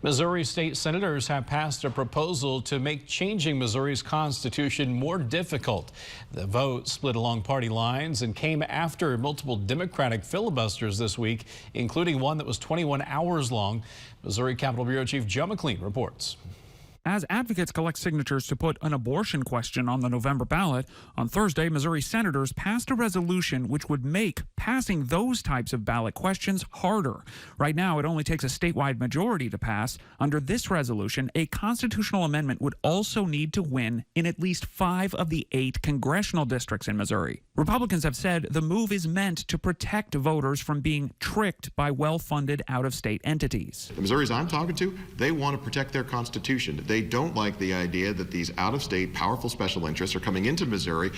Missouri state senators have passed a proposal to make changing Missouri's constitution more difficult. The vote split along party lines and came after multiple Democratic filibusters this week, including one that was 21 hours long. Missouri Capitol Bureau Chief Joe McLean reports. As advocates collect signatures to put an abortion question on the November ballot, on Thursday, Missouri senators passed a resolution which would make passing those types of ballot questions harder. Right now, it only takes a statewide majority to pass. Under this resolution, a constitutional amendment would also need to win in at least 5 of the 8 congressional districts in Missouri. Republicans have said the move is meant to protect voters from being tricked by well-funded out-of-state entities. The Missouris I'm talking to, they want to protect their constitution. They don't like the idea that these out-of-state powerful special interests are coming into Missouri,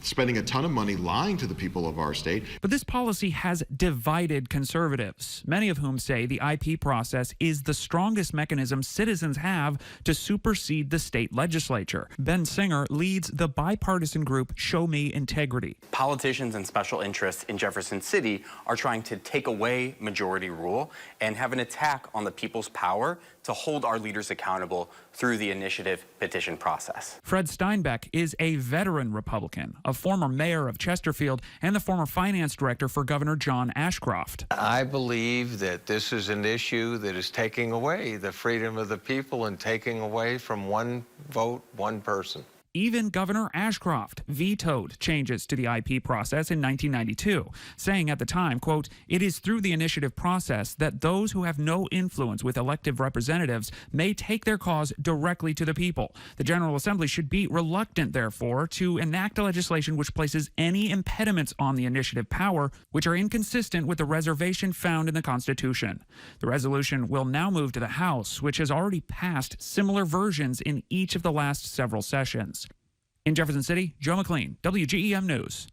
spending a ton of money lying to the people of our state. But this policy has divided conservatives, many of whom say the IP process is the strongest mechanism citizens have to supersede the state legislature. Ben Singer leads the bipartisan group Show Me Integrity. Politicians and special interests in Jefferson City are trying to take away majority rule and have an attack on the people's power to hold our leaders accountable through the initiative petition process. Fred Steinbeck is a veteran Republican, a former mayor of Chesterfield and the former finance director for Governor John Ashcroft. I believe that this is an issue that is taking away the freedom of the people and taking away from one vote, one person. Even Governor Ashcroft vetoed changes to the IP process in 1992, saying at the time, quote, "It is through the initiative process that those who have no influence with elective representatives may take their cause directly to the people. The General Assembly should be reluctant, therefore, to enact a legislation which places any impediments on the initiative power which are inconsistent with the reservation found in the Constitution." The resolution will now move to the House, which has already passed similar versions in each of the last several sessions. In Jefferson City, Joe McLean, WGEM News.